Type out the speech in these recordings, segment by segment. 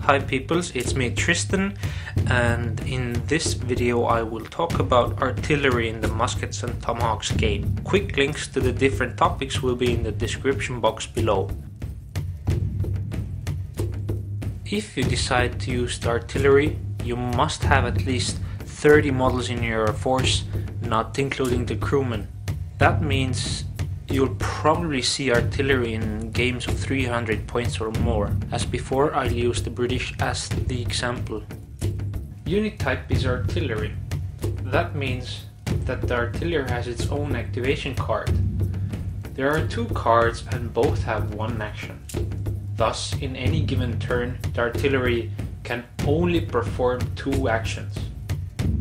Hi peoples, it's me Tristan, and in this video I will talk about artillery in the Muskets and Tomahawks game. Quick links to the different topics will be in the description box below. If you decide to use the artillery, you must have at least 30 models in your force, not including the crewmen. That means you'll probably see artillery in games of 300 points or more. As before, I'll use the British as the example. Unit type is artillery. That means that the artillery has its own activation card. There are two cards and both have one action. Thus, in any given turn, the artillery can only perform two actions.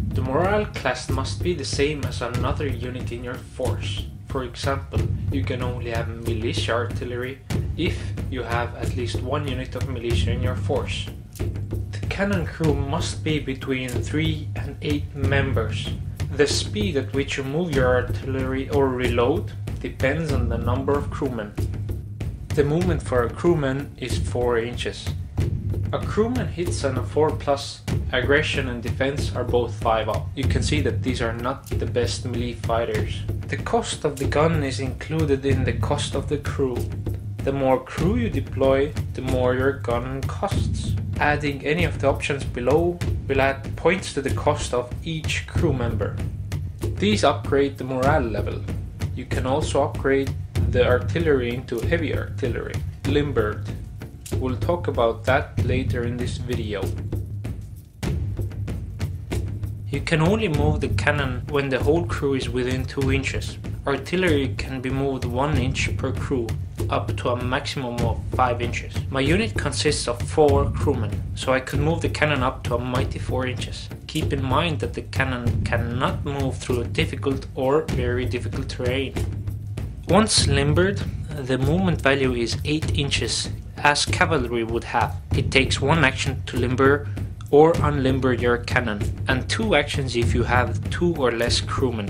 The morale class must be the same as another unit in your force. For example, you can only have militia artillery if you have at least one unit of militia in your force. The cannon crew must be between 3 and 8 members. The speed at which you move your artillery or reload depends on the number of crewmen. The movement for a crewman is 4 inches. A crewman hits on a 4+, aggression and defense are both 5 up. You can see that these are not the best melee fighters. The cost of the gun is included in the cost of the crew. The more crew you deploy, the more your gun costs. Adding any of the options below will add points to the cost of each crew member. These upgrade the morale level. You can also upgrade the artillery into heavy artillery, limbered. We'll talk about that later in this video. You can only move the cannon when the whole crew is within 2 inches. Artillery can be moved 1 inch per crew, up to a maximum of 5 inches. My unit consists of 4 crewmen, so I could move the cannon up to a mighty 4 inches. Keep in mind that the cannon cannot move through difficult or very difficult terrain. Once limbered, the movement value is 8 inches, as cavalry would have. It takes 1 action to limber or unlimber your cannon, and 2 actions if you have 2 or less crewmen.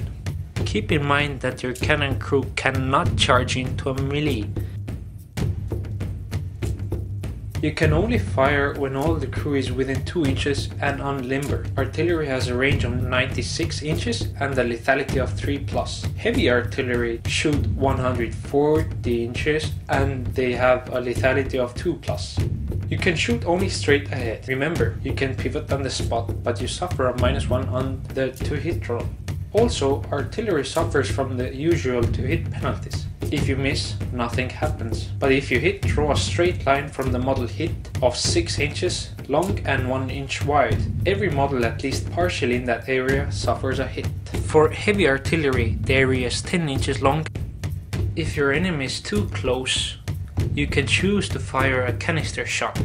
Keep in mind that your cannon crew cannot charge into a melee. You can only fire when all the crew is within 2 inches and unlimbered. Artillery has a range of 96 inches and a lethality of 3+. Heavy artillery shoot 140 inches and they have a lethality of 2+. You can shoot only straight ahead. Remember, you can pivot on the spot, but you suffer a -1 on the to-hit roll. Also, artillery suffers from the usual to-hit penalties. If you miss, nothing happens. But if you hit, draw a straight line from the model hit of 6 inches long and 1 inch wide. Every model at least partially in that area suffers a hit. For heavy artillery, the area is 10 inches long. If your enemy is too close, you can choose to fire a canister shot.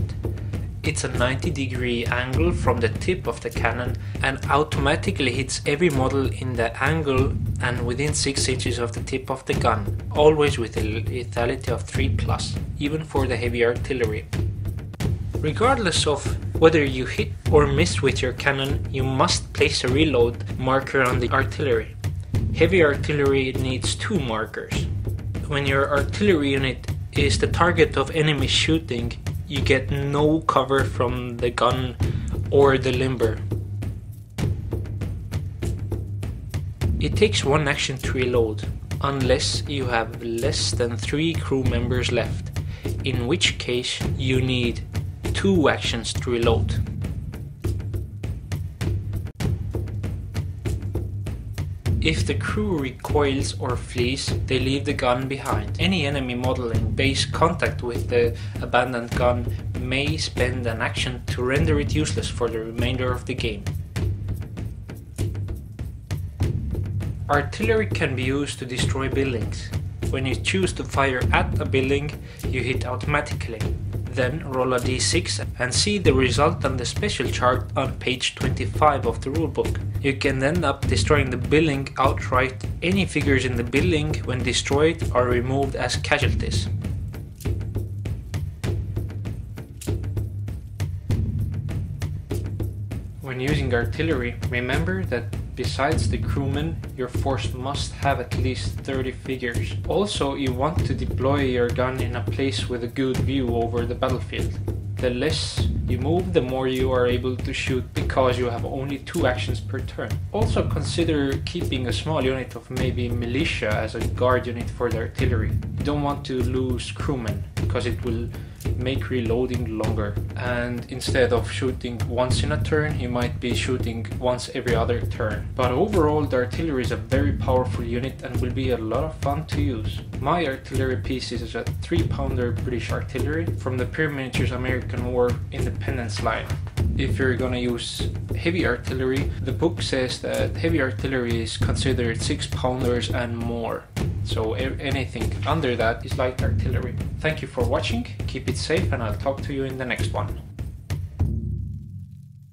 It's a 90-degree angle from the tip of the cannon and automatically hits every model in the angle and within 6 inches of the tip of the gun, always with a lethality of 3+, even for the heavy artillery. Regardless of whether you hit or miss with your cannon, you must place a reload marker on the artillery. Heavy artillery needs 2 markers. When your artillery unit is the target of enemy shooting, you get no cover from the gun or the limber. It takes 1 action to reload, unless you have less than 3 crew members left, in which case you need 2 actions to reload. If the crew recoils or flees, they leave the gun behind. Any enemy model in base contact with the abandoned gun may spend an action to render it useless for the remainder of the game. Artillery can be used to destroy buildings. When you choose to fire at a building, you hit automatically. Then roll a d6 and see the result on the special chart on page 25 of the rulebook. You can end up destroying the building outright. Any figures in the building, when destroyed, are removed as casualties. When using artillery, remember that besides the crewmen, your force must have at least 30 figures. Also, you want to deploy your gun in a place with a good view over the battlefield. The less you move, the more you are able to shoot because you have only 2 actions per turn. Also consider keeping a small unit of maybe militia as a guard unit for the artillery. You don't want to lose crewmen because it will make reloading longer, and instead of shooting once in a turn you might be shooting once every other turn. But overall the artillery is a very powerful unit and will be a lot of fun to use. My artillery piece is a 3-pounder British artillery from the Pyramid Miniatures American War Independence line. If you're gonna use heavy artillery, the book says that heavy artillery is considered 6-pounders and more. So anything under that is light artillery. Thank you for watching, keep it safe, and I'll talk to you in the next one.